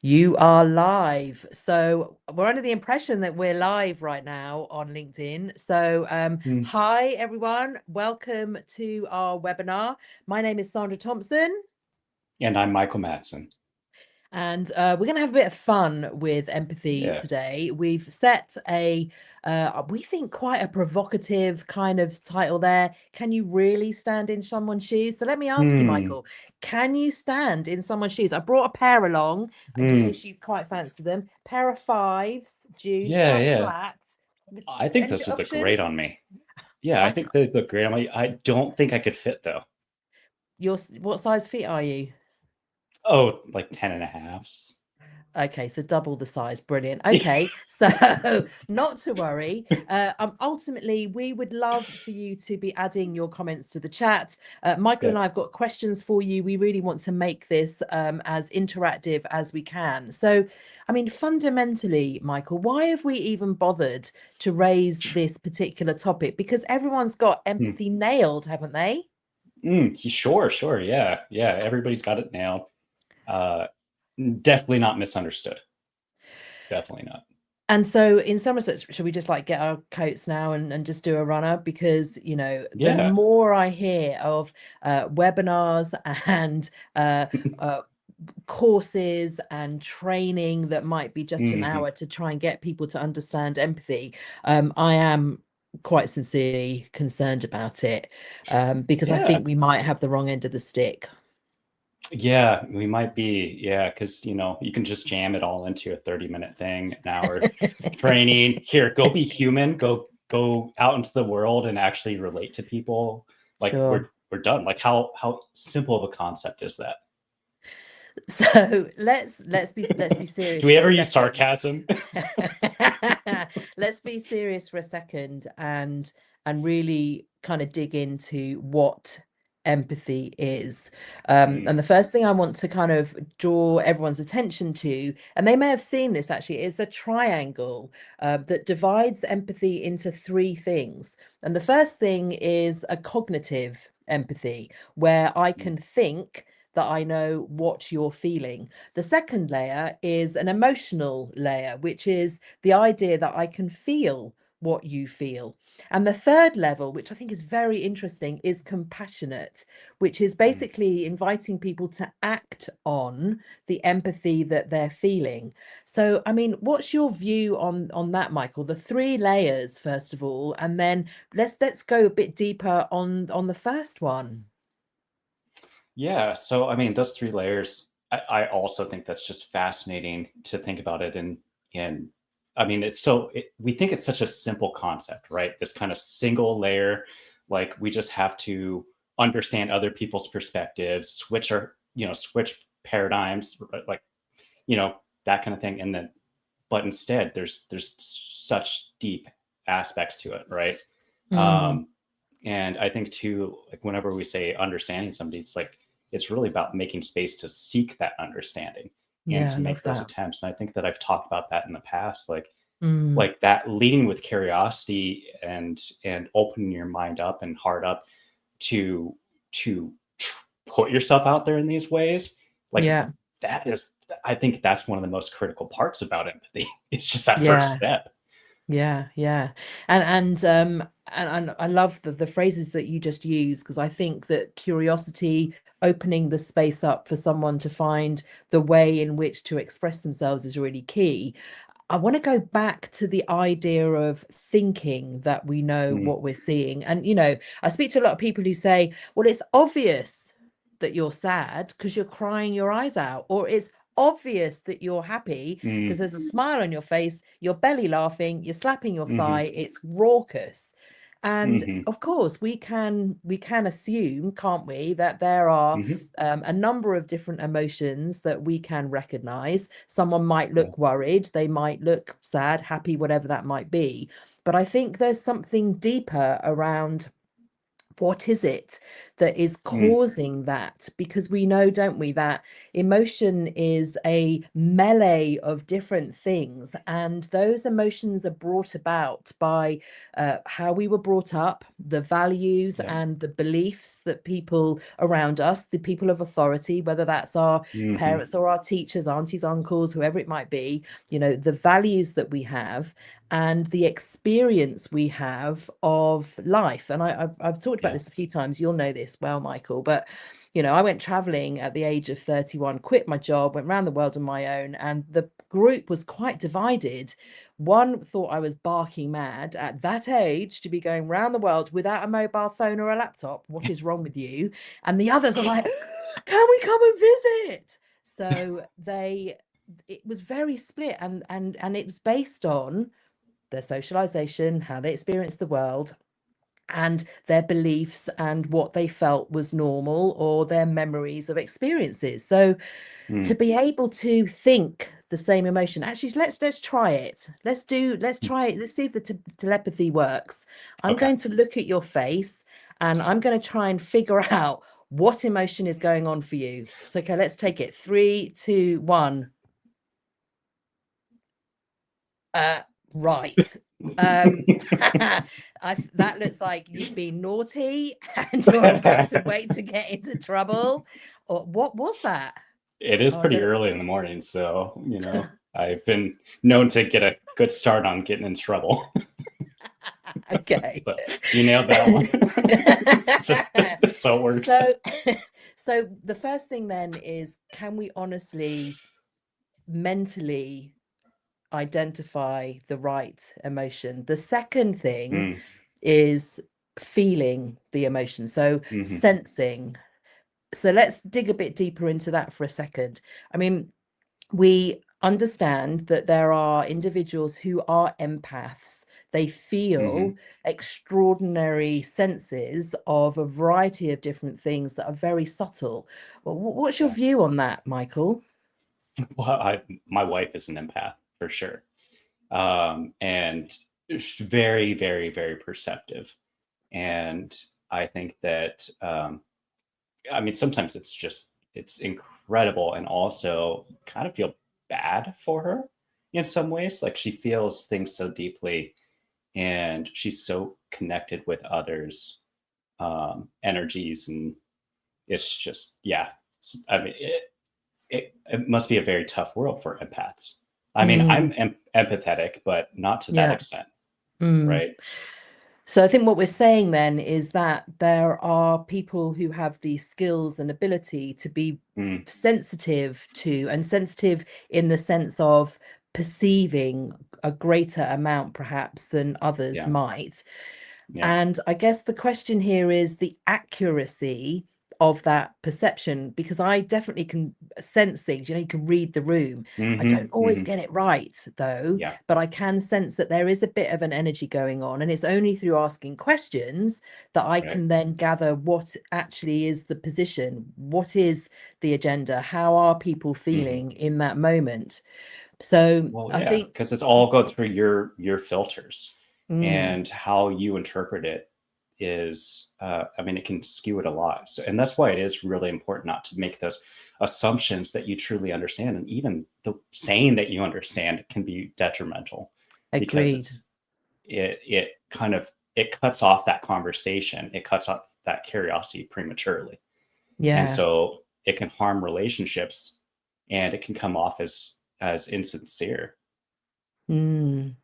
You are live. So we're under the impression that we're live right now on LinkedIn. So Mm. hi everyone. Welcome to our webinar. My name is Sandra Thompson. And I'm Michael Mattson. And we're going to have a bit of fun with empathy Yeah. today. We've set we think quite a provocative kind of title there. Can you really stand in someone's shoes? So let me ask you, Hmm. Michael, can you stand in someone's shoes? I brought a pair along in Hmm. case you quite fancy them. Pair of fives, June, Yeah, quite yeah. flat. I think Any this would look option? great on me. Yeah, I I, think they look great on me. I don't think I could fit though. what size feet are you? Oh, like 10 and a halves. Okay, so double the size. Brilliant. Okay, so not to worry. Ultimately, we would love for you to be adding your comments to the chat. Michael Yeah. and I have got questions for you. We really want to make this as interactive as we can. So, I mean, fundamentally, Michael, why have we even bothered to raise this particular topic? Because everyone's got Hmm. empathy nailed, haven't they? Sure, sure. Yeah, yeah. Everybody's got it nailed. Uh, Definitely not misunderstood. Definitely not. And so, in some respects, should we just like get our coats now and just do a runner? Because, the Yeah. more I hear of webinars and uh, courses and training that might be just an Hmm. hour to try and get people to understand empathy, I am quite sincerely concerned about it because I Yeah. think we might have the wrong end of the stick. Yeah, we might be. Yeah, because you can just jam it all into a 30-minute thing, an hour training. Here, go be human. Go out into the world and actually relate to people. Like Sure. we're done. Like how simple of a concept is that? So let's be Do serious we for a ever use second. sarcasm? Let's be serious for a second and really kind of dig into what empathy is. Mm, And the first thing I want to kind of draw everyone's attention to, and they may have seen this actually, is a triangle that divides empathy into three things. And the first thing is a cognitive empathy, where I mm, can think that I know what you're feeling. The second layer is an emotional layer, which is the idea that I can feel what you feel. And the third level, which I think is very interesting, is compassionate, which is mm. basically inviting people to act on the empathy that they're feeling. So, I mean, what's your view on that, Michael? The three layers, first of all, and then let's go a bit deeper on the first one. Yeah. So I mean, those three layers. I also think that's just fascinating to think about it, and I mean, we think it's such a simple concept, right? This kind of single layer, like we just have to understand other people's perspectives, switch paradigms, right? Like that kind of thing, and then but instead there's such deep aspects to it, right? Mm, um and I think too, like whenever we say understanding somebody, it's like it's really about making space to seek that understanding and yeah, to I love make those that. attempts. And I think that I've talked about that in the past, Mm, like that leading with curiosity and opening your mind up and heart up to to put yourself out there in these ways. Like yeah. that is, I think that's one of the most critical parts about empathy. It's just that first Yeah, step. yeah. And I love the phrases that you just used because I think that curiosity, opening the space up for someone to find the way in which to express themselves is really key. I want to go back to the idea of thinking that we know Mm, what we're seeing. And I speak to a lot of people who say, well, it's obvious that you're sad because you're crying your eyes out, or it's obvious that you're happy because mm, there's a smile on your face, you're belly laughing, you're slapping your mm-hmm, thigh, it's raucous. And mm-hmm, of course, we can assume, can't we, that there are mm-hmm. a number of different emotions that we can recognize. Someone might Yeah. look worried, they might look sad, happy, whatever that might be. But I think there's something deeper around what is it that is Mm, causing that? Because we know, don't we, that emotion is a melee of different things, and those emotions are brought about by how we were brought up, the values yeah. and the beliefs that people around us, the people of authority, whether that's our Hmm. parents or our teachers, aunties, uncles, whoever it might be, the values that we have and the experience we have of life. And I've talked about Yeah. this a few times. You'll know this well, Michael. But I went traveling at the age of 31, quit my job, went around the world on my own, and the group was quite divided. One thought I was barking mad at that age to be going around the world without a mobile phone or a laptop. What is wrong with you? And the others are like, can we come and visit? So it was very split, and it was based on their socialization, how they experienced the world, and their beliefs and what they felt was normal or their memories of experiences. So to Mm. be able to think the same emotion, actually, let's try it. Let's try it. Let's see if the telepathy works. I'm Okay. going to look at your face and I'm going to try and figure out what emotion is going on for you. So, okay, let's take it. 3, 2, 1. Uh, right. Um, that looks like you've been naughty and you're about to wait to get into trouble. Or what was that? It is Oh, I pretty don't early in the morning, so I've been known to get a good start on getting in trouble. okay. So you nailed that one. so, so it works. so, so the first thing then is, can we honestly, mentally identify the right emotion? The second thing Mm, is feeling the emotion, so hmm. sensing. So let's dig a bit deeper into that for a second. I mean, we understand that there are individuals who are empaths. They Hmm. feel extraordinary senses of a variety of different things that are very subtle. Well, what's your Yeah. view on that, Michael? Well, my wife is an empath for sure, and very, very, very perceptive. And I think that I mean, sometimes it's incredible, and also kind of feel bad for her in some ways. Like she feels things so deeply, and she's so connected with others' energies, and it's just yeah. I mean, it must be a very tough world for empaths. I mean, Mm, I'm empathetic, but not to that yeah. extent, Mm. right? So I think what we're saying then is that there are people who have the skills and ability to be Mm, sensitive to, and sensitive in the sense of perceiving a greater amount perhaps than others yeah, might. yeah. And I guess the question here is the accuracy of that perception, because I definitely can sense things. You can read the room. I Hmm. don't always Hmm. get it right, though, Yeah, but I can sense that there is a bit of an energy going on. And it's only through asking questions that I right. can then gather what actually is the position, what is the agenda, how are people Hmm. feeling in that moment. So Well, I yeah, think, because it's all go through your filters, mm, and how you interpret it is, I mean, it can skew it a lot. So, and that's why it is really important not to make those assumptions that you truly understand, and even the saying that you understand can be detrimental, because agreed. it kind of it cuts off that conversation, it cuts off that curiosity prematurely, and Yeah. so it can harm relationships, and it can come off as insincere. Mm.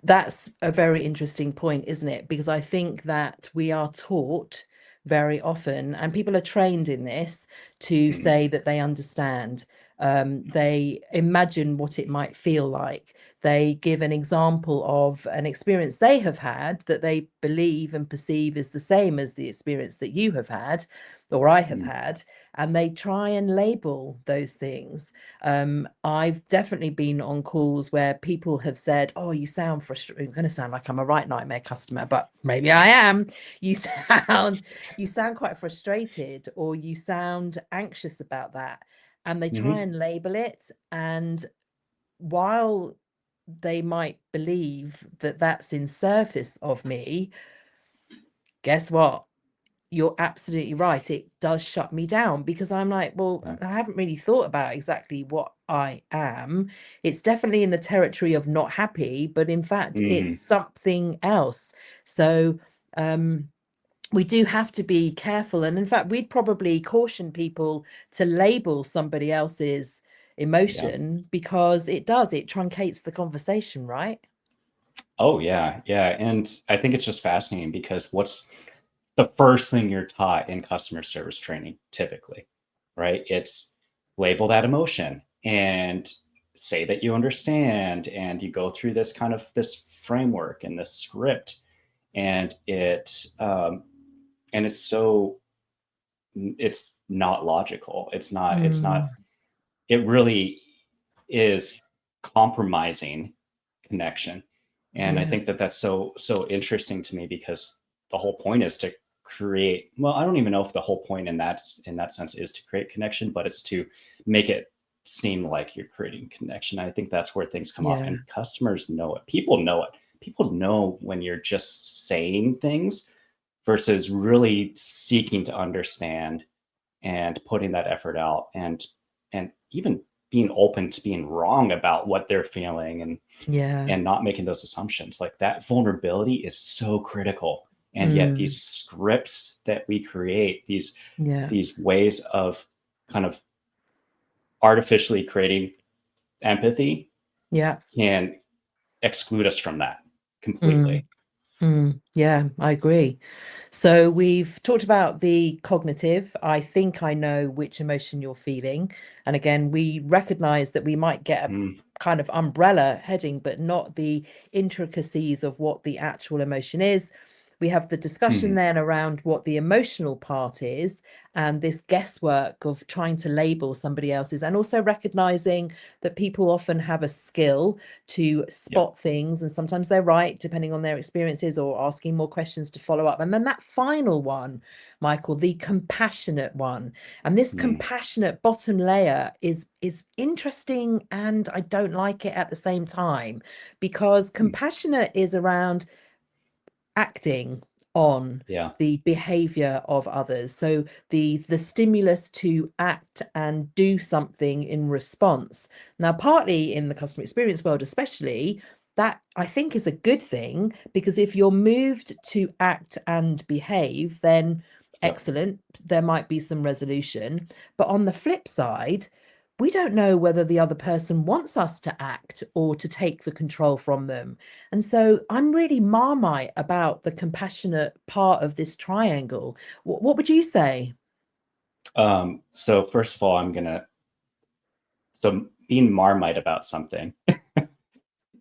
That's a very interesting point, isn't it? Because I think that we are taught very often, and people are trained in this, to Mhm. say that they understand. They imagine what it might feel like. They give an example of an experience they have had that they believe and perceive is the same as the experience that you have had or I have Mm. had, and they try and label those things. I've definitely been on calls where people have said, "Oh, you sound frustrated." I'm going to sound like I'm a right nightmare customer, but maybe I am. You sound quite frustrated, or you sound anxious about that, and they try Mhm. and label it. And while they might believe that that's in service of me, guess what? You're absolutely right. It does shut me down because I'm like, well, Mm. I haven't really thought about exactly what I am. It's definitely in the territory of not happy, but in fact, it's Mhm. something else. So, we do have to be careful. And in fact, we'd probably caution people to label somebody else's Yeah. emotion because it truncates the conversation, right? Oh yeah, yeah. And I think it's just fascinating because what's the first thing you're taught in customer service training typically, right? It's label that emotion and say that you understand, and you go through this kind of this framework and this script, and it's so it's not logical. It's not Mm, it really is compromising connection. And I yeah, think that that's so interesting to me because the whole point is to create, well, I don't even know if the whole point in that sense is to create connection, but it's to make it seem like you're creating connection. I think that's where things come off, yeah, and customers know it. People know it. People know when you're just saying things versus really seeking to understand and putting that effort out, and even being open to being wrong about what they're feeling, yeah. and not making those assumptions. Like, that vulnerability is so critical. And yet Mm, these scripts that we create, yeah, these ways of kind of artificially creating empathy, yeah. can exclude us from that Mm. completely. Yeah, I agree. So we've talked about the cognitive. I think I know which emotion you're feeling. And again, we recognize that we might get a Mm, kind of umbrella heading, but not the intricacies of what the actual emotion is. We have the discussion mhm. then around what the emotional part is, and this guesswork of trying to label somebody else's, and also recognizing that people often have a skill to Yep. spot things, and sometimes they're right depending on their experiences, or asking more questions to follow up. And then that final one, Michael, the compassionate one, and this Mm, compassionate bottom layer is interesting, and I don't like it at the same time, because mm. compassionate is around acting on Yeah. the behavior of others, so the stimulus to act and do something in response. Now, partly in the customer experience world especially, that I think is a good thing, because if you're moved to act and behave, then Yep. excellent, there might be some resolution. But on the flip side, we don't know whether the other person wants us to act or to take the control from them. And so I'm really Marmite about the compassionate part of this triangle. What would you say? So first of all, so being Marmite about something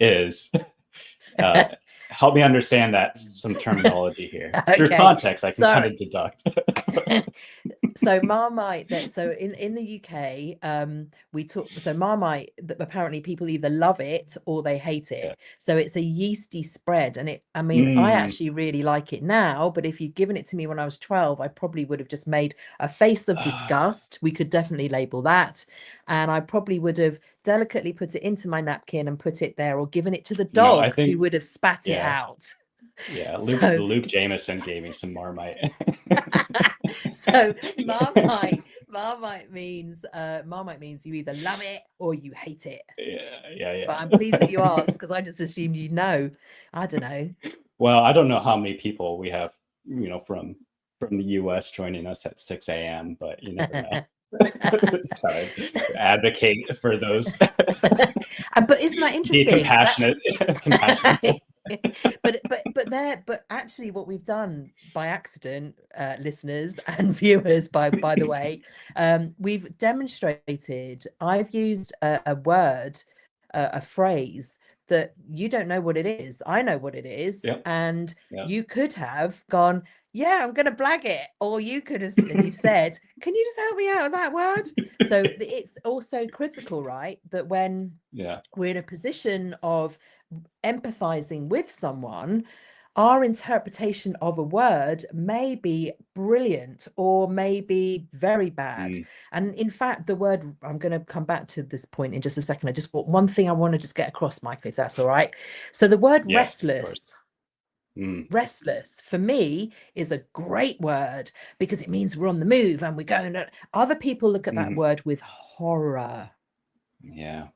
is, uh, help me understand that, some terminology here. Through Okay, context, I can so kind of deduct. so Marmite, that so in the UK, we talk, so Marmite, that apparently people either love it or they hate Yeah. it. So it's a yeasty spread, and it, I mean, I Mm. actually really like it now, but if you'd given it to me when I was 12, I probably would have just made a face of Ah, disgust. We could definitely label that. And I probably would have delicately put it into my napkin and put it there, or given it to the I dog, who think, would have spat it yeah, out. yeah. Luke So Luke Jameson gave me some Marmite. so Marmite means you either love it or you hate it. Yeah, yeah, But I'm pleased that you yeah. asked, because I just assumed you know. I don't know. Well, I don't know how many people we have, from the US joining us at 6 a.m., but you never know. Try to advocate for those. But isn't that Be interesting? That compassionate, compassionate. but actually what we've done by accident, listeners and viewers, by the way, we've demonstrated, I've used a word, a phrase that you don't know what it is, I know what it is, Yep, and yep. you could have gone, yeah, I'm going to blag it, or you could have, and you've said, can you just help me out with that word? So it's also critical, right, that when Yeah. we're in a position of empathizing with someone, our interpretation of a word may be brilliant or may be very bad. Mm, And in fact, the word, I'm going to come back to this point in just a second. I just want one thing I want to just get across, Michael, if that's all right. So the word yes, of course. restless. Mm, Restless for me is a great word because it means we're on the move and we're going. Other people look at that mhm. word with horror. Yeah.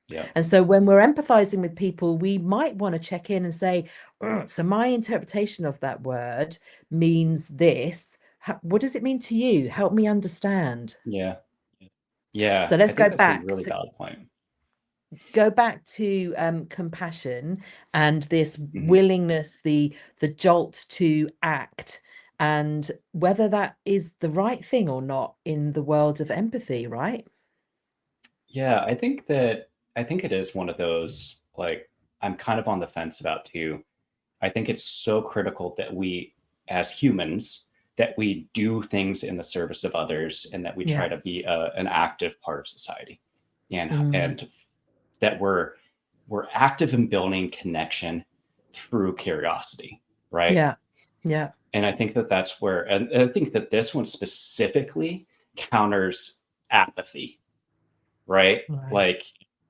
Yep. And so when we're empathizing with people, we might want to check in and say, "Ugh, so my interpretation of that word means this. What does it mean to you? Help me understand." Yeah. Yeah. So I let's think go that's a back really to valid point. compassion and this Mhm. willingness, the jolt to act, and whether that is the right thing or not in the world of empathy, right? Yeah, I think it is one of those, like, I'm kind of on the fence about too. I think it's so critical that we, as humans, that we do things in the service of others and that we try Yeah. to be an active part of society, Mm. and that we're active in building connection through curiosity, right? Yeah. Yeah. And I think that that's where, and I think that this one specifically counters apathy, right? Right. Like,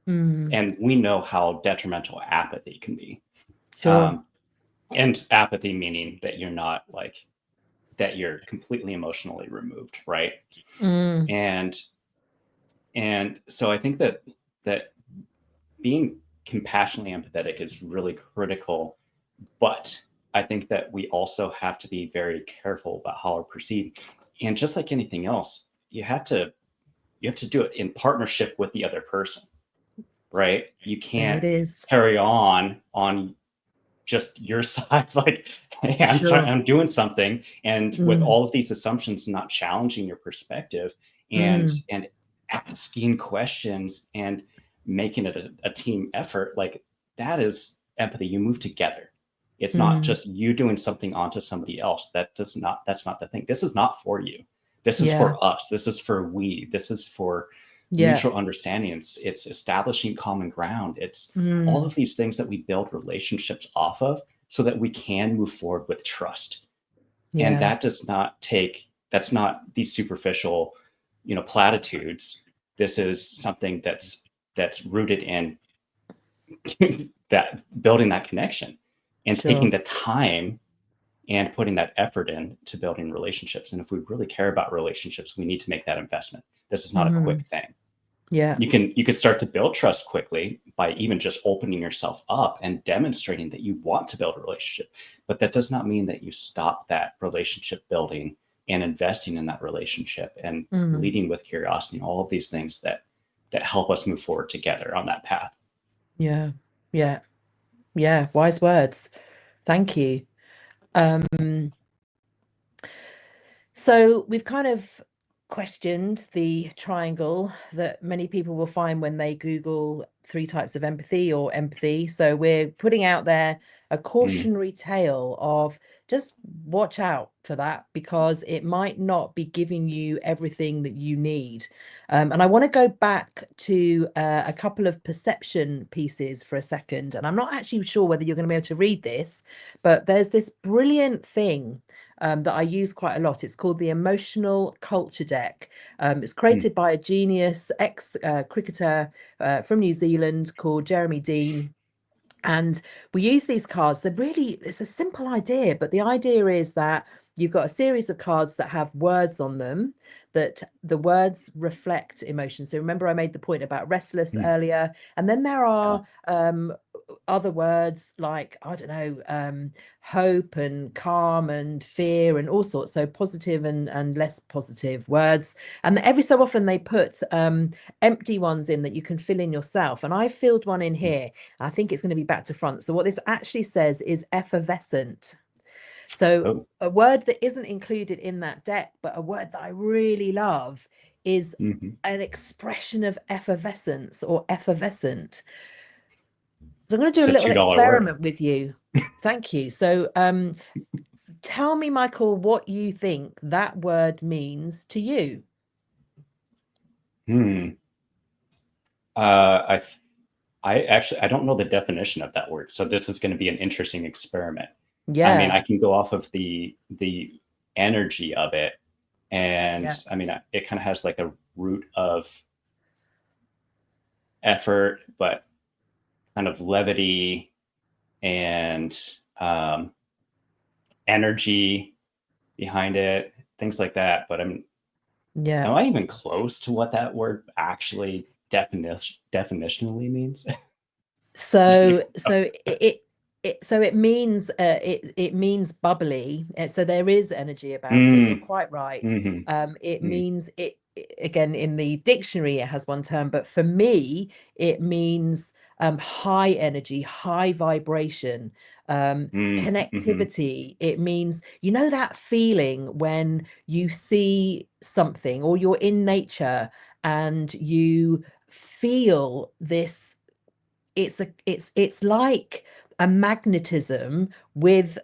Mm. and we know how detrimental apathy can be. Sure. Um, and apathy meaning that you're not like, that you're completely emotionally removed, right? Mm. And so I think that that being compassionately empathetic is really critical, but I think that we also have to be very careful about how we proceed. And just like anything else, you have to do it in partnership with the other person, right? You There it can't is. carry on just your side, like, hey, Sure. I'm doing something, and with Mm. all of these assumptions, not challenging your perspective, Mm. and asking questions and making it a team effort, like, that is empathy. You move together. It's not Mm. just you doing something onto somebody else. That's not the thing. This is not for you. This is Yeah. for us. This is for we. This is for Yeah. mutual understanding. It's establishing common ground. It's all Mm. of these things that we build relationships off of so that we can move forward with trust. And Yeah. that does not take, that's not these superficial, platitudes. This is something that's rooted in that, building that connection and taking Sure. the time and putting that effort in to building relationships. And if we really care about relationships, we need to make that investment. This is not a quick Mm. thing. Yeah. You could start to build trust quickly by even just opening yourself up and demonstrating that you want to build a relationship, but that does not mean that you stop that relationship building and investing in that relationship and Mm. leading with curiosity and all of these things that help us move forward together on that path. Yeah. Yeah. Yeah. Wise words. Thank you. Um, So we've kind of questioned the triangle that many people will find when they Google three types of empathy or empathy. So we're putting out there a Mm, cautionary tale of just watch out for that because it might not be giving you everything that you need. And I want to go back to a couple of perception pieces for a second. And I'm not actually sure whether you're going to be able to read this, but there's this brilliant thing that I use quite a lot. It's called the Emotional Culture Deck. It's mm, created by a genius ex cricketer from New Zealand called Jeremy Dean. And we use these cards. It's a simple idea, but the idea is that you've got a series of cards that have words on them, that the words reflect emotion. So remember, I made the point about restless mm. earlier. And then there Yeah. are other words like, I don't know, hope and calm and fear and all sorts. So positive and less positive words. And every so often they put empty ones in that you can fill in yourself. And I filled one in Mm. here. I think it's going to be back to front. So what this actually says is effervescent. So Oh. a word that isn't included in that deck, but a word that I really love is Hmm. an expression of effervescence or effervescent. So I'm going to do It's a a little $2 word. experiment with you. Thank you. So tell me, Michael, what you think that word means to you. Hmm. Uh, I I don't know the definition of that word, so this is going to be an interesting experiment. I mean, Yeah. I can go off of the energy of it, and Yeah. I mean, it kind of has like a root of effort, but kind of levity, and energy behind it, things like that. But am Yeah. I even close to what that word actually definitionally means? So it means it means bubbly. So there is energy about it. You're Mm, quite right. hmm It mm, means again, in the dictionary it has one term, but for me it means high energy, high vibration, mm-hmm, connectivity. It means, you know, that feeling when you see something or you're in nature and you feel this. It's like a magnetism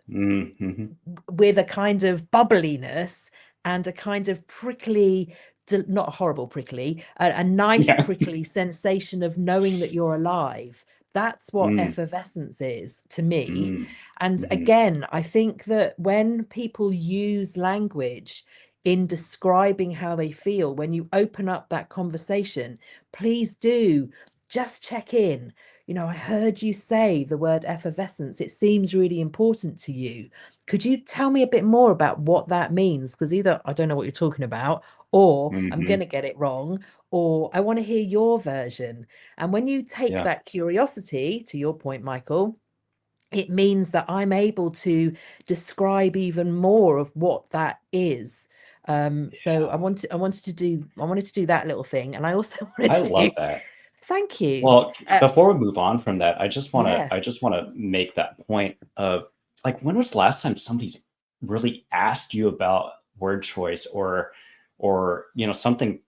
mm-hmm. with a kind of bubbliness and a kind of prickly, not horrible prickly, a nice Yeah. prickly sensation of knowing that you're alive. That's what Mm, effervescence is to me. mm, And hmm again, I think that when people use language in describing how they feel, when you open up that conversation, please do just check in. You know, I heard you say the word effervescence. It seems really important to you. Could you tell me a bit more about what that means? Because either I don't know what you're talking about, or I'm hmm going to get it wrong, or I want to hear your version. And when you take Yeah. that curiosity, to your point, Michael, it means that I'm able to describe even more of what that is. So I wanted to do that little thing, and I also wanted I to do. love that. Thank you. Well, Uh, before we move on from that, yeah. I just wanna make that point of, like, when was the last time somebody's really asked you about word choice, or, you know, something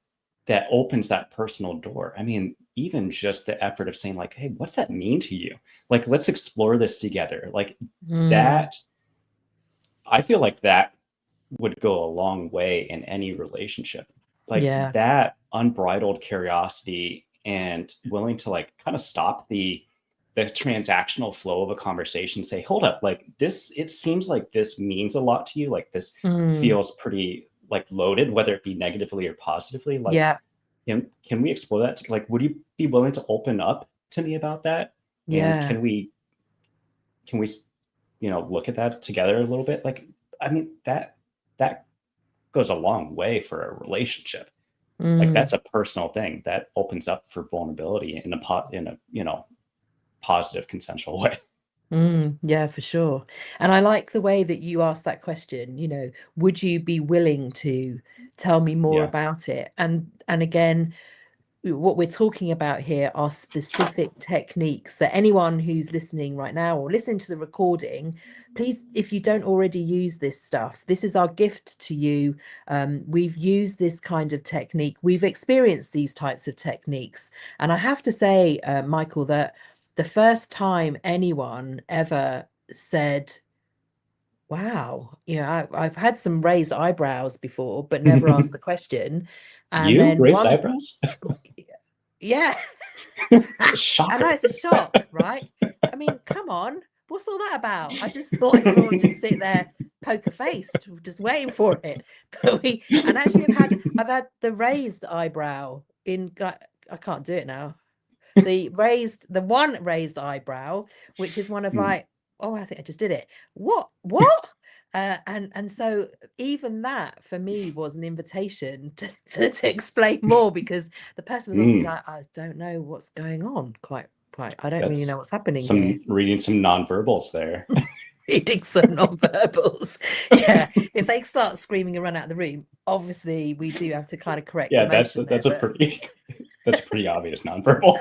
that opens that personal door? I mean, even just the effort of saying like, "Hey, what's that mean to you? Like, let's explore this together." Like, Mm, that I feel like that would go a long way in any relationship. Like, yeah. that unbridled curiosity and willing to, like, kind of stop the transactional flow of a conversation, say, hold up, like, this, it seems like this means a lot to you, like this Mm, feels pretty, like, loaded, whether it be negatively or positively. Like, yeah. can we explore that? Like, would you be willing to open up to me about that? And Yeah. can we, you know, look at that together a little bit? Like, I mean, that goes a long way for a relationship. Like, Mm, that's a personal thing that opens up for vulnerability in a, you know, positive consensual way. yeah, for sure. And I like the way that you asked that question, you know, would you be willing to tell me more Yeah. about it? And again, what we're talking about here are specific techniques that anyone who's listening right now or listening to the recording, please, if you don't already use this stuff, this is our gift to you. We've used this kind of technique, we've experienced these types of techniques, and I have to say, Michael, that the first time anyone ever said, wow, you know, I've had some raised eyebrows before but never asked the question, and You then raised one, eyebrows? yeah. I know, Shocker. it's a shock, right? I mean, come on, what's all that about? I just thought everyone would just sit there poker faced, just waiting for it. But and actually I've had the raised eyebrow in, I can't do it now. The one raised eyebrow, which is one of Mm, like, oh, I think I just did it. What? And so even that for me was an invitation to explain more, because the person was obviously mm. like, I don't know what's going on, quite. I don't really know That's what's happening here. some reading some nonverbals there. Reading some non-verbals. Yeah, if they start screaming and run out of the room, obviously we do have to kind of correct the Yeah, motion there. that's a But pretty that's a pretty obvious nonverbal.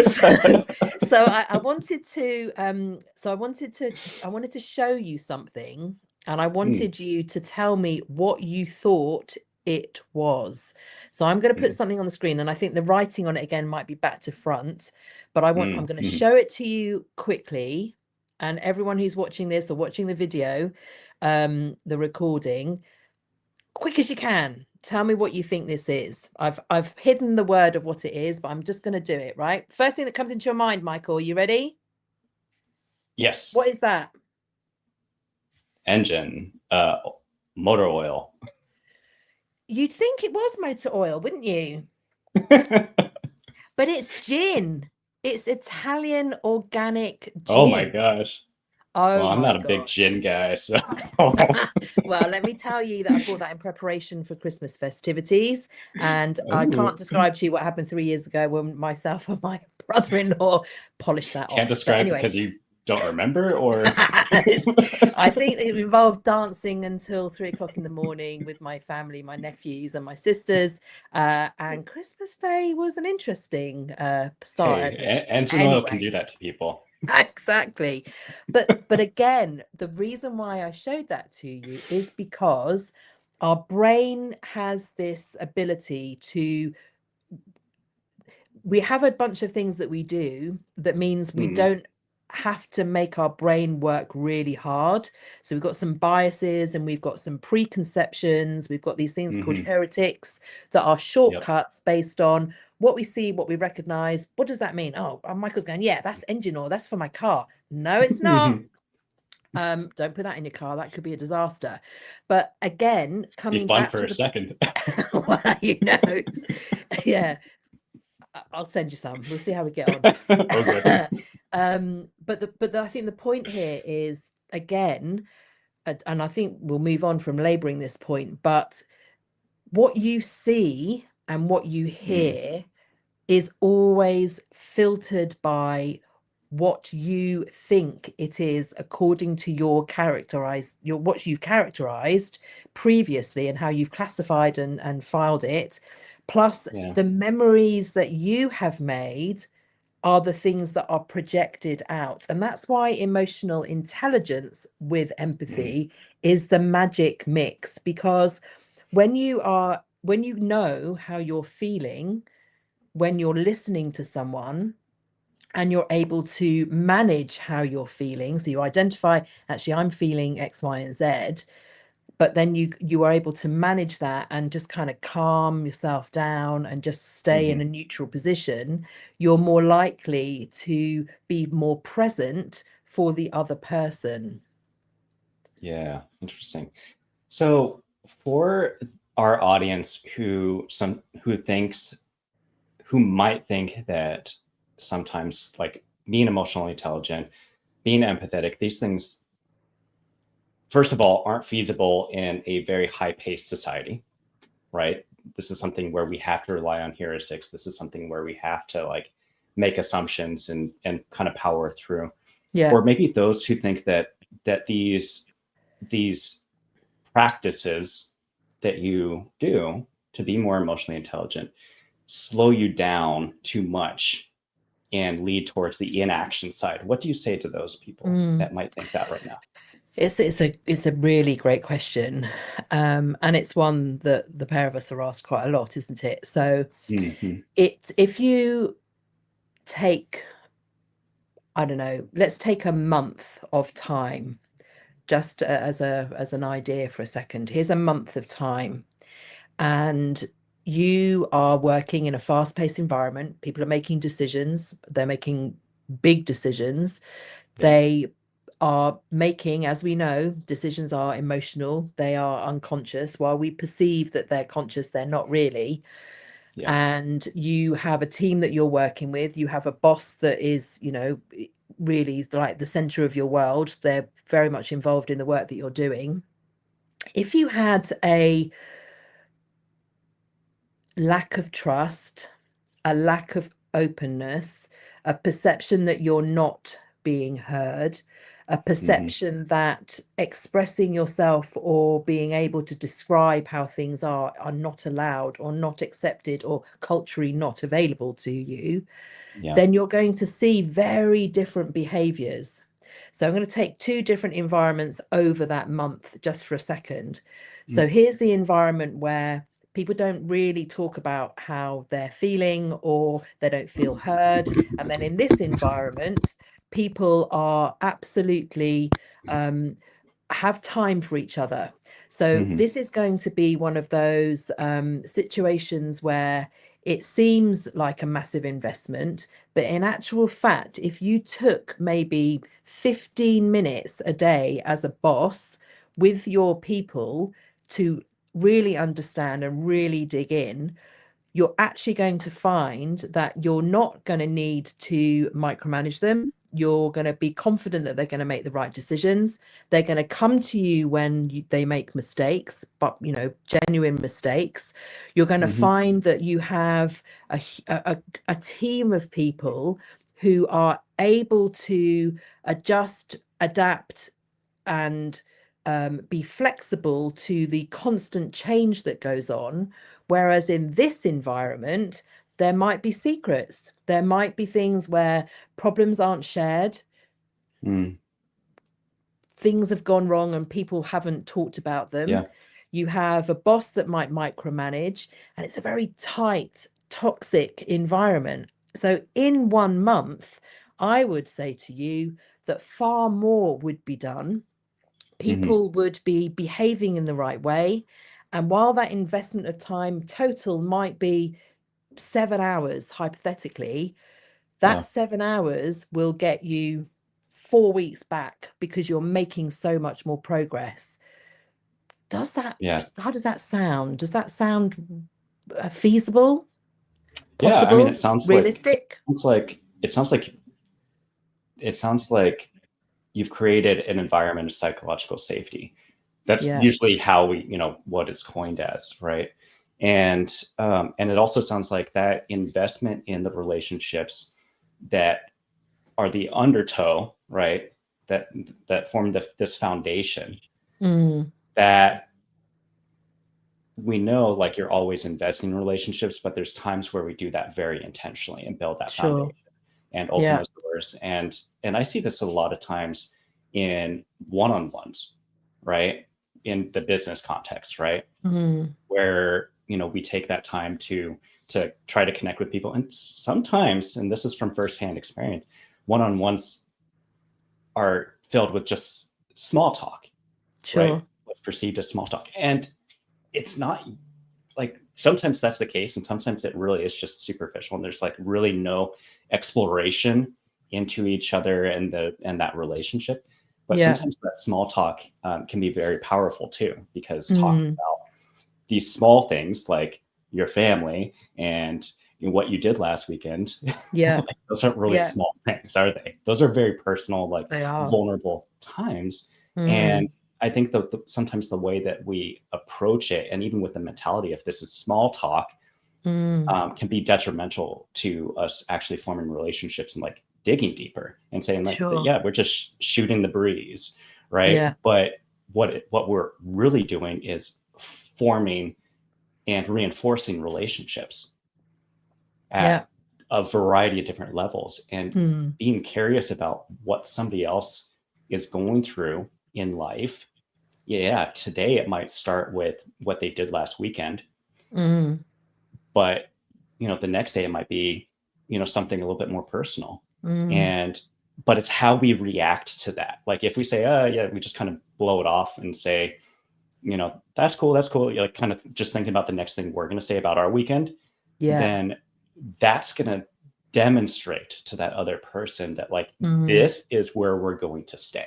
so so I wanted to I wanted to show you something, and I Mm, wanted you to tell me what you thought it was. So I'm going to put mm, something on the screen, and I think the writing on it again might be back to front, but I'm mm, going to mm. show it to you quickly, and everyone who's watching this or watching the video, the recording, quick as you can, tell me what you think this is. I've hidden the word of what it is, but I'm just going to do it, right? First thing that comes into your mind, Michael, you ready? Yes. What is that? Engine, motor oil. You'd think it was motor oil, wouldn't you? But it's gin. It's Italian organic Oh my gin. gosh. Well, Oh I'm my not a big gin gosh. guy, so Well, let me tell you that I bought that in preparation for Christmas festivities, and I can't Ooh, describe to you what happened 3 years ago when myself and my brother-in-law polished that can't off. But describe anyway, because you don't remember, or I think it involved dancing until 3 o'clock in the morning with my family, my nephews and my sisters. And Christmas Day was an interesting start, hey, at least. engine oil can Anyway, do that to people. exactly. But again, the reason why I showed that to you is because our brain has this ability to, we have a bunch of things that we do that means we Hmm. don't have to make our brain work really hard. So we've got some biases and we've got some preconceptions. We've got these things called Hmm. heuristics that are Yep. shortcuts based on what we see, what we recognize. What does that mean? Oh, Michael's going, yeah, that's engine oil. That's for my car. No, it's not. Don't put that in your car. That could be a disaster. But again, Be coming fun back for to a the second. well, yeah, I'll send you some. We'll see how we get on. Oh, good. But I think the point here is, again, and I think we'll move on from laboring this point, but what you see and what you Mm, hear is always filtered by what you think it is according to your what you've characterized previously and how you've classified and filed it, plus yeah. the memories that you have made are the things that are projected out. And that's why emotional intelligence with Mm, empathy is the magic mix, because when you know how you're feeling when you're listening to someone, and you're able to manage how you're feeling, so you identify, actually I'm feeling X, Y, and Z, but then you are able to manage that and just kind of calm yourself down and just stay in hmm. a neutral position, you're more likely to be more present for the other person. Yeah, interesting. So for our audience who might think that sometimes like being emotionally intelligent, being empathetic, these things first of all aren't feasible in a very high-paced society, right? This is something where we have to rely on heuristics. This is something where we have to like make assumptions and kind of power through. Yeah. Or maybe those who think that these practices that you do to be more emotionally intelligent slow you down too much and lead towards the inaction side. What do you say to those people Mm. that might think that right now? It's a really great question, and it's one that the pair of us are asked quite a lot, isn't it? So Mm-hmm. it's, if you take, I don't know, let's take a month of time, just as an idea for a second. Here's a month of time, and you are working in a fast-paced environment. People are making decisions. They're making big decisions. Yep. They are making, as we know, decisions are emotional. They are unconscious. While we perceive that they're conscious, they're not really. Yeah. And you have a team that you're working with. You have a boss that is, really like the center of your world. They're very much involved in the work that you're doing. If you had a lack of trust, a lack of openness, a perception that you're not being heard, a Mm-hmm. perception that expressing yourself or being able to describe how things are not allowed or not accepted or culturally not available to you, Yeah. then you're going to see very different behaviors. So I'm going to take two different environments over that month just for a second. So Mm, here's the environment where people don't really talk about how they're feeling or they don't feel heard. And then in this environment, people are absolutely have time for each other. So mm-hmm. this is going to be one of those situations where it seems like a massive investment, but in actual fact, if you took maybe 15 minutes a day as a boss with your people to really understand and really dig in, you're actually going to find that you're not going to need to micromanage them. You're going to be confident that they're going to make the right decisions. They're going to come to you when they make mistakes, but genuine mistakes. You're going to Hmm. find that you have a team of people who are able to adjust, adapt, and be flexible to the constant change that goes on. Whereas in this environment, there might be secrets. There might be things where problems aren't shared, Mm. things have gone wrong and people haven't talked about them. Yeah. You have a boss that might micromanage, and it's a very tight, toxic environment. So in 1 month, I would say to you that far more would be done. Hmm. People would be behaving in the right way. And while that investment of time total might be 7 hours, hypothetically, that Yeah. 7 hours will get you 4 weeks back because you're making so much more progress. Yeah. How does that sound? Does that sound feasible, Yeah. I mean, possible, realistic? it sounds like it sounds like you've created an environment of psychological safety. That's Yeah. usually how we, what it's coined as, right? And it also sounds like that investment in the relationships that are the undertow, right? That that form this foundation Mm, that we know, like, you're always investing in relationships, but there's times where we do that very intentionally and build that sure. foundation and open Yeah. those doors. And I see this a lot of times in one-on-ones, right? In the business context, right? Mm, Where we take that time to try to connect with people. And sometimes, and this is from firsthand experience, one-on-ones are filled with just small talk, right? sure. What's perceived as small talk. And it's not, like, sometimes that's the case, and sometimes it really is just superficial, and there's like really no exploration into each other and that relationship. But Yeah. sometimes that small talk can be very powerful too, because talking Mm, about these small things like your family and what you did last weekend, yeah. like, those aren't really Yeah. small things, are they? Those are very personal, like, They are. vulnerable times. And Mm, I think that sometimes the way that we approach it, and even with the mentality if this is small talk, mm, can be detrimental to us actually forming relationships and like digging deeper and saying like, sure. yeah, we're just shooting the breeze, right? Yeah. But what we're really doing is forming and reinforcing relationships at Yeah. a variety of different levels, and Mm, being curious about what somebody else is going through in life. Yeah, today it might start with what they did last weekend, mm, but the next day it might be something a little bit more personal. mm. And but it's how we react to that. Like, if we say, yeah, we just kind of blow it off and say, that's cool, that's cool, you're like kind of just thinking about the next thing we're going to say about our weekend, Yeah. then that's going to demonstrate to that other person that, like, Mm, this is where we're going to stay.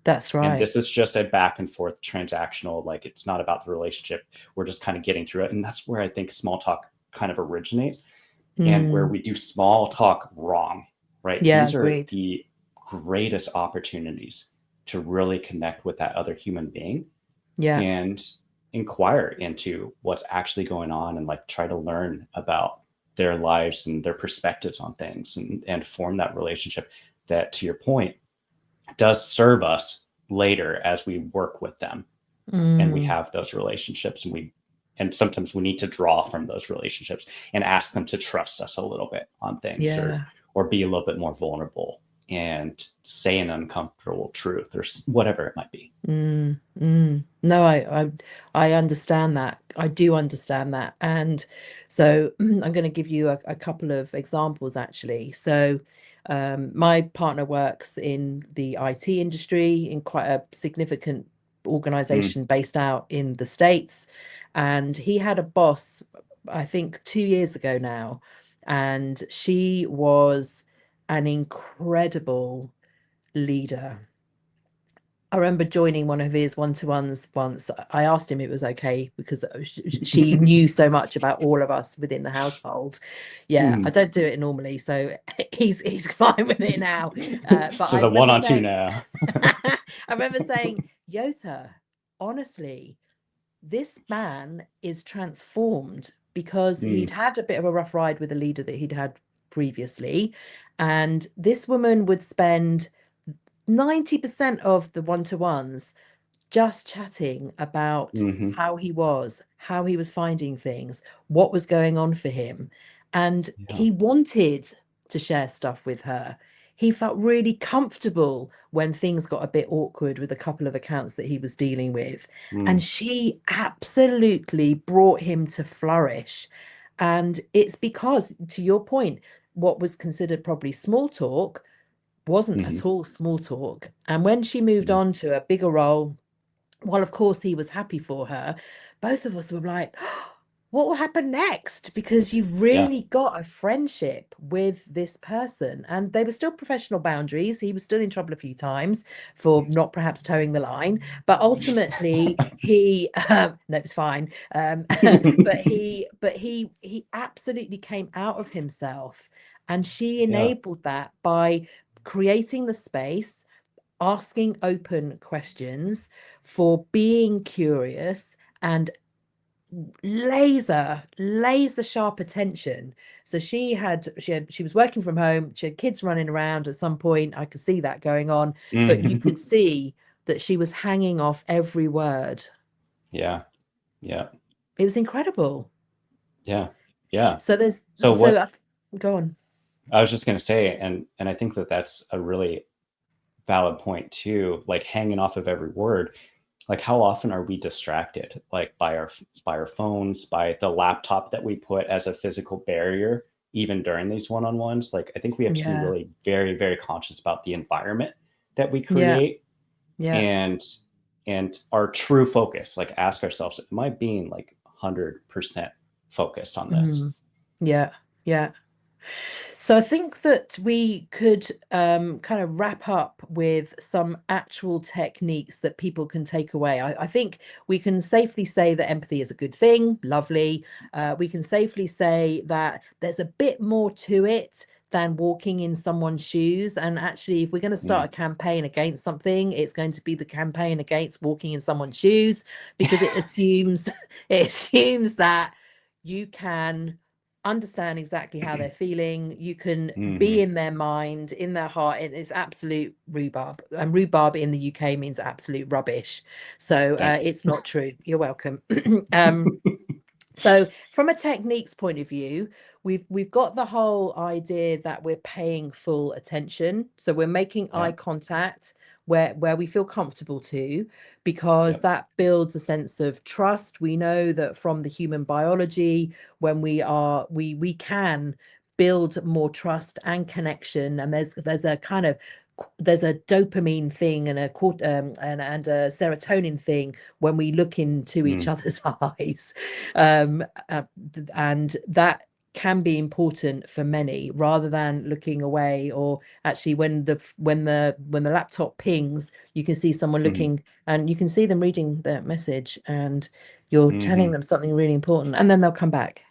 that's And right. this is just a back and forth transactional, like, it's not about the relationship. We're just kind of getting through it. And that's where I think small talk kind of originates, and where Mm, we do small talk wrong, right? yeah, These are agreed. the greatest opportunities to really connect with that other human being Yeah. and inquire into what's actually going on, and like try to learn about their lives and their perspectives on things, and form that relationship that, to your point, does serve us later as we work with them and we Mm, have those relationships, and sometimes we need to draw from those relationships and ask them to trust us a little bit on things, yeah. or be a little bit more vulnerable and say an uncomfortable truth, or whatever it might be. No, I understand that. I do understand that. And so I'm going to give you a couple of examples actually. So my partner works in the IT industry in quite a significant Mm, organization based out in the States. And he had a boss, I think 2 years ago now, and she was an incredible leader, I remember joining one of his one-to-ones once. I asked him if it was okay because she knew so much about all of us within the household. Yeah, I Mhm. don't do it normally, so he's fine with it now. But So I the one remember on two saying, now. I remember saying, Yota, honestly, this man is transformed because he'd Mm, had a bit of a rough ride with a leader that he'd had previously. And this woman would spend 90% of the one-to-ones just chatting about hmm how he was finding things, what was going on for him. And Yeah. he wanted to share stuff with her. He felt really comfortable when things got a bit awkward with a couple of accounts that he was dealing with. And Mm, she absolutely brought him to flourish. And it's because, to your point, what was considered probably small talk wasn't hmm at all small talk. And when she moved Yeah. on to a bigger role, well, of course, he was happy for her. Both of us were like, what will happen next? Because you've Yeah. really got a friendship with this person. And they were still professional boundaries. He was still in trouble a few times for not perhaps towing the line. But ultimately, he, no, it's fine. But he absolutely came out of himself. And she Yeah. enabled that by creating the space, asking open questions, for being curious and laser sharp attention. So she was working from home, she had kids running around. At some point I could see that going on, but you could Mhm. see that she was hanging off every word. Yeah. Yeah. It was incredible. Yeah. Yeah. So there's So so what I, go on. I was just going to say, and I think that that's a really valid point too, like hanging off of every word. Like how often are we distracted, like by our phones, by the laptop that we put as a physical barrier, even during these one-on-ones? Like I think we have to be Yeah, really very, very conscious about the environment that we yeah, create, yeah. and our true focus. Like ask ourselves, am I being like 100% focused on this? Mhm. Yeah, yeah. So I think that we could kind of wrap up with some actual techniques that people can take away. I think we can safely say that empathy is a good thing, lovely. We can safely say that there's a bit more to it than walking in someone's shoes. And actually, if we're going to start Mm. a campaign against something, it's going to be the campaign against walking in someone's shoes, because it assumes it assumes that you can understand exactly how they're feeling. You can be hmm in their mind, in their heart. It's absolute rhubarb. And rhubarb in the UK means absolute rubbish. So Thank you. it's not true. You're welcome. um, so from a techniques point of view, we've got the whole idea that we're paying full attention. So we're making eye Yeah. contact where we feel comfortable to, because Yep. that builds a sense of trust. We know that from the human biology, when we can build more trust and connection. And there's a kind of there's a dopamine thing and and a serotonin thing when we look into each Mm. other's eyes. um and that can be important for many, rather than looking away. Or actually, when the laptop pings, you can see someone hmm looking, and you can see them reading their message, and you're telling hmm them something really important, and then they'll come back.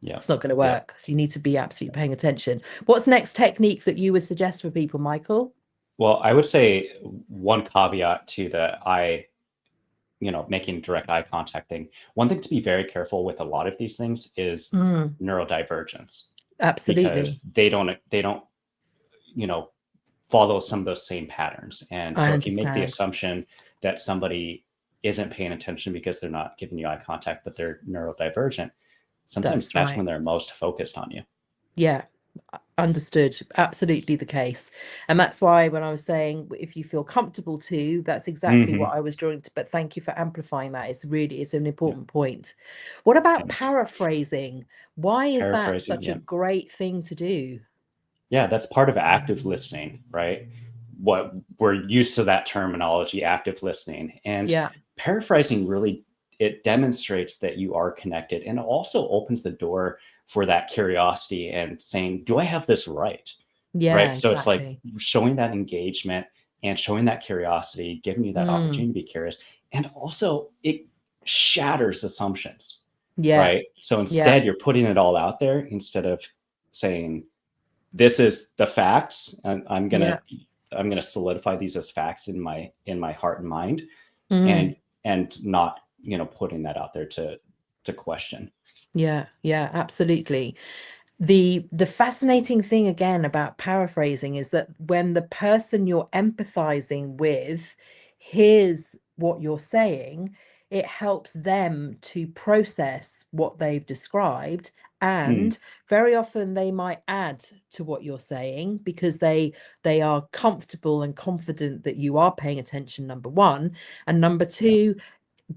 Yep. It's not going to Yep. work. So you need to be absolutely paying attention. What's next technique that you would suggest for people, Michael? Well, I would say one caveat to the eye, making direct eye contact thing. One thing to be very careful with a lot of these things is Mm, neurodivergence, because absolutely. they don't, you know, follow some of those same patterns. And I so if you make the understand. assumption that somebody isn't paying attention because they're not giving you eye contact, but they're neurodivergent, sometimes That's that's right. when they're most focused on you. Yeah, understood. Absolutely the case. And that's why when I was saying if you feel comfortable to, that's exactly what hmm I was drawing to. But thank you for amplifying that. It's an Yeah. important point. What about Yeah. paraphrasing? Why is that Paraphrasing. such a Yeah. great thing to do? Yeah. That's part of active listening, right? What we're used to that terminology, active listening. And Yeah. paraphrasing really, it demonstrates that you are connected, and it also opens the door for that curiosity and saying, do I have this right? Yeah, Right. So it's like exactly. showing that engagement and showing that curiosity, giving you that Mm. opportunity to be curious. And also, it shatters assumptions, Yeah. right? So Yeah. instead, you're putting it all out there instead of saying, this is the facts, and Yeah. I'm gonna solidify these as facts in my heart and mind, Mm. and not, putting that out there to question. Yeah. Yeah. Absolutely. The fascinating thing again about paraphrasing is that when the person you're empathizing with hears what you're saying, it helps them to process what they've described, Mm, and very often they might add to what you're saying because they are comfortable and confident that you are paying attention, number one, and number yeah. two,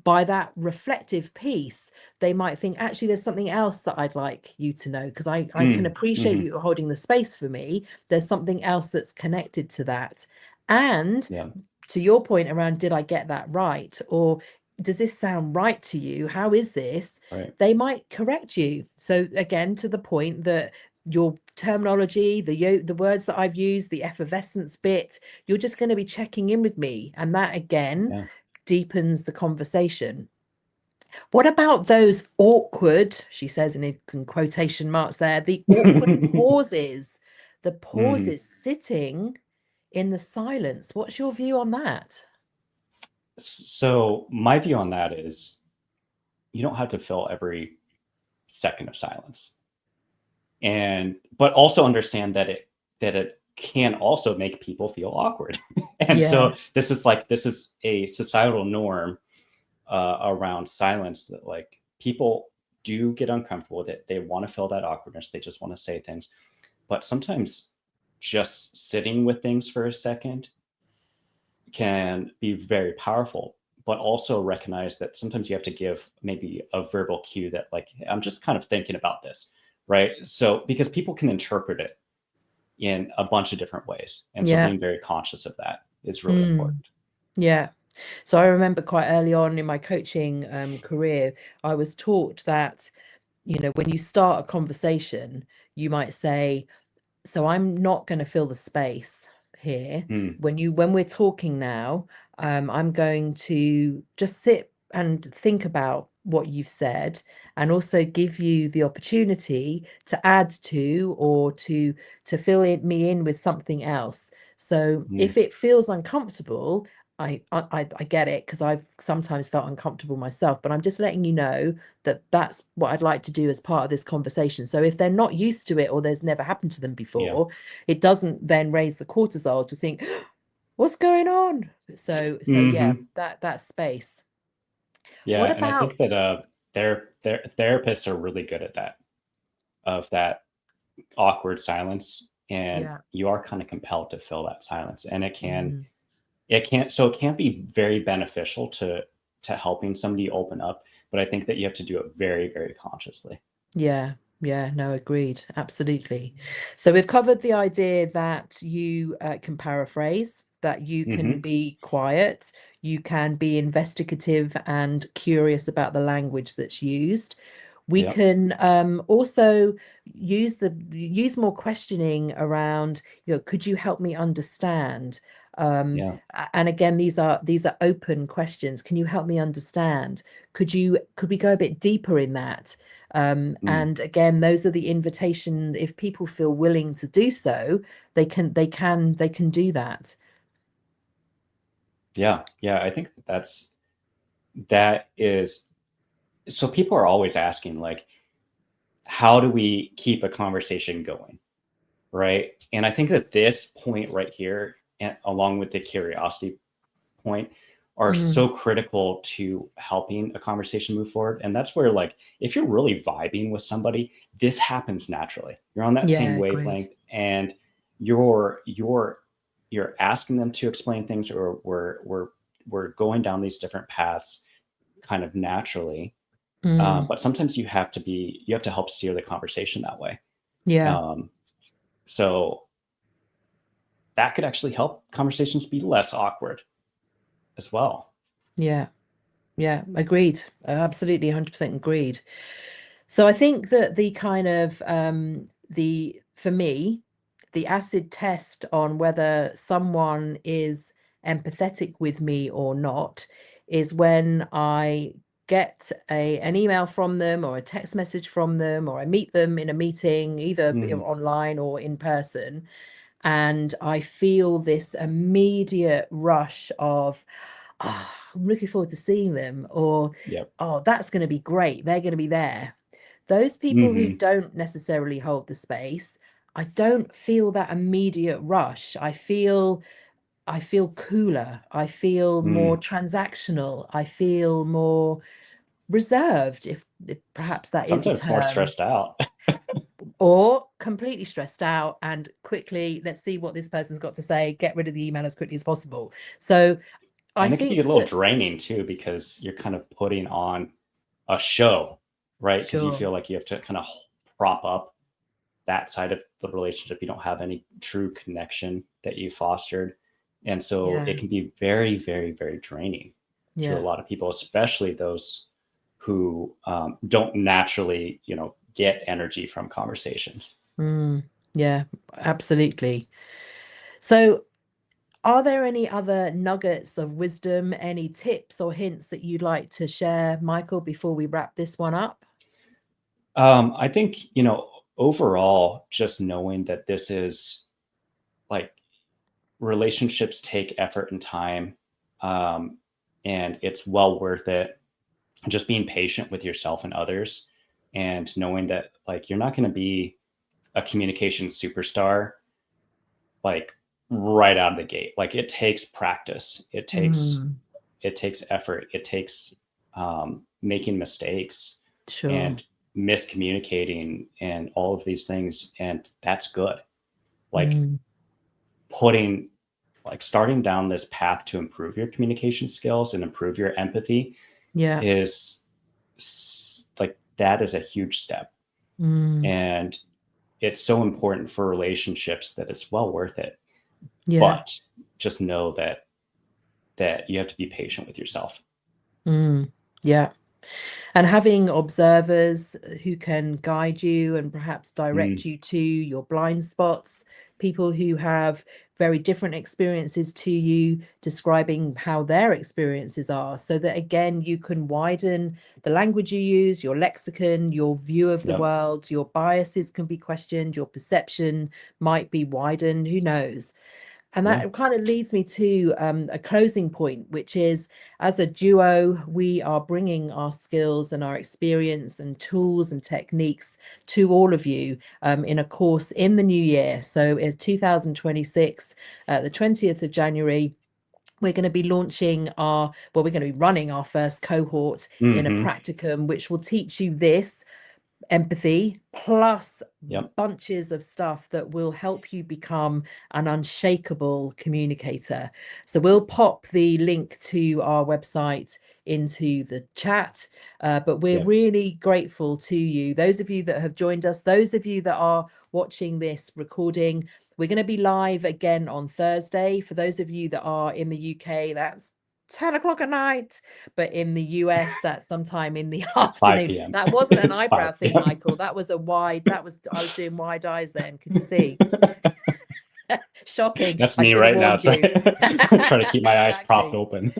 by that reflective piece, they might think, actually, there's something else that I'd like you to know, because I can appreciate Hmm. you holding the space for me. There's something else that's connected to that. And Yeah. to your point around, did I get that right? Or does this sound right to you? How is this? Right. They might correct you. So again, to the point that your terminology, the words that I've used, the effervescence bit, you're just going to be checking in with me. And that again Yeah. deepens the conversation. What about those awkward, she says in quotation marks there, the awkward pauses, the Mhm. pauses sitting in the silence? What's your view on that? So my view on that is you don't have to fill every second of silence, and but also understand that it can also make people feel awkward. And Yeah, so this is a societal norm around silence, that like people do get uncomfortable with it. They want to feel that awkwardness. They just want to say things, but sometimes just sitting with things for a second can be very powerful, but also recognize that sometimes you have to give maybe a verbal cue that, like, "Hey, I'm just kind of thinking about this," right? So, because people can interpret it in a bunch of different ways. And so yeah, being very conscious of that is really mm, important. yeah. So I remember quite early on in my coaching career, I was taught that, when you start a conversation, you might say, so I'm not going to fill the space here. Mm, When we're talking now, I'm going to just sit and think about what you've said, and also give you the opportunity to add to, or to me in with something else. So mm, if it feels uncomfortable, I get it, because I've sometimes felt uncomfortable myself, but I'm just letting you know that that's what I'd like to do as part of this conversation. So if they're not used to it, or there's never happened to them yeah. before, it doesn't then raise the cortisol to think, what's going on? So yeah, Hmm. that space. What Yeah. And I about, think that their therapists are really good at that, of that awkward silence. And yeah, you are kind of compelled to fill that silence. And mm, it can't be very beneficial to helping somebody open up, but I think that you have to do it very, very consciously. yeah, yeah, no, agreed, absolutely. So we've covered the idea that you can paraphrase, that you can Hmm. be quiet, you can be investigative and curious about the language that's used. We Yeah. can also use more questioning around, could you help me understand? Yeah. And again, these are open questions. Can you help me understand? Could we go a bit deeper in that? Mm. And again, those are the invitation. If people feel willing to do so, they can do that. Yeah. Yeah. I think that is, so people are always asking, like, how do we keep a conversation going? Right. And I think that this point right here, and along with the curiosity point, are Mm, so critical to helping a conversation move forward. And that's where, like, if you're really vibing with somebody, this happens naturally. You're on that same yeah, agreed. wavelength, and you're you're you're asking them to explain things, or we're going down these different paths kind of naturally. Mm, But sometimes you have to help steer the conversation that way. yeah, Um, so that could actually help conversations be less awkward as well. yeah, yeah, agreed. Absolutely, 100% agreed. So I think that the kind of the for me, the acid test on whether someone is empathetic with me or not is when I get an email from them or a text message from them, or I meet them in a meeting, either Mhm. online or in person, and I feel this immediate rush of, oh, I'm looking forward to seeing them, or Yep. oh, that's going to be great, they're going to be there. Those people who Mhm. don't necessarily hold the space, I don't feel that immediate rush. I feel cooler. I feel more Mm. transactional. I feel more reserved, if perhaps that is a Sometimes more term, stressed out. or completely stressed out and quickly, let's see what this person's got to say, get rid of the email as quickly as possible. So I And it can be a think little that, draining too, because you're kind of putting on a show, right? Because you sure, feel like you have to kind of prop up that side of the relationship. You don't have any true connection that you fostered. And so yeah, it can be very, very, very draining to a yeah, lot of people, especially those who don't naturally, get energy from conversations. yeah, absolutely. So are there any other nuggets of wisdom, any tips or hints that you'd like to share, Michael, before we wrap this one up? I think, overall, just knowing that this is like relationships take effort and time, um, and it's well worth it. Just being patient with yourself and others, and knowing that like you're not going to be a communication superstar like right out of the gate. Like it takes practice. Mm, It takes effort. It takes making mistakes sure. and miscommunicating and all of these things, and that's good. Like Mm, putting like starting down this path to improve your communication skills and improve your empathy yeah. is like that is a huge step, Mm, and it's so important for relationships that it's well worth it. yeah. But just know that you have to be patient with yourself. Mm, yeah. And having observers who can guide you and perhaps Mm, direct you to your blind spots, people who have very different experiences to you, describing how their experiences are, so that again, you can widen the language you use, your lexicon, your view of the yep. world, your biases can be questioned, your perception might be widened, who knows? And Yeah. that kind of leads me to a closing point, which is, as a duo, we are bringing our skills and our experience and tools and techniques to all of you in a course in the new year. So in 2026, the 20th of January, we're going to be launching we're going to be running our first cohort in a Hmm. practicum, which will teach you this empathy plus Yep. bunches of stuff that will help you become an unshakable communicator. So we'll pop the link to our website into the chat, but we're Yep. really grateful to you, those of you that have joined us, those of you that are watching this recording. We're going to be live again on Thursday. For those of you that are in the UK, that's 10 o'clock at night, but in the US, that's sometime in the 5 afternoon. p.m. That wasn't an It's eyebrow 5 thing, p.m. Michael. That was I was doing wide eyes then. Could you see? Shocking. That's I me should have right now. warned you. Trying to keep my eyes propped Exactly. open.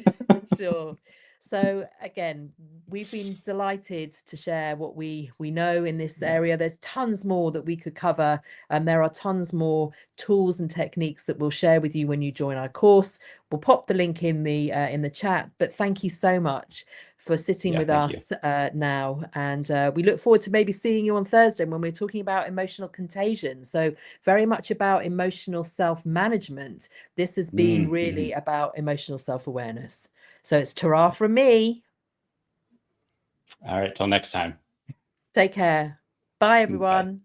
Sure. So again, we've been delighted to share what we know in this Yeah. area. There's tons more that we could cover, and there are tons more tools and techniques that we'll share with you when you join our course. We'll pop the link in the chat. But thank you so much for sitting Yeah. with Thank you. us now, and we look forward to maybe seeing you on Thursday when we're talking about emotional contagion. So very much about emotional self-management. This has been Mm-hmm. really about emotional self-awareness. So it's ta-ra from me. All right. Till next time. Take care. Bye, Bye. everyone.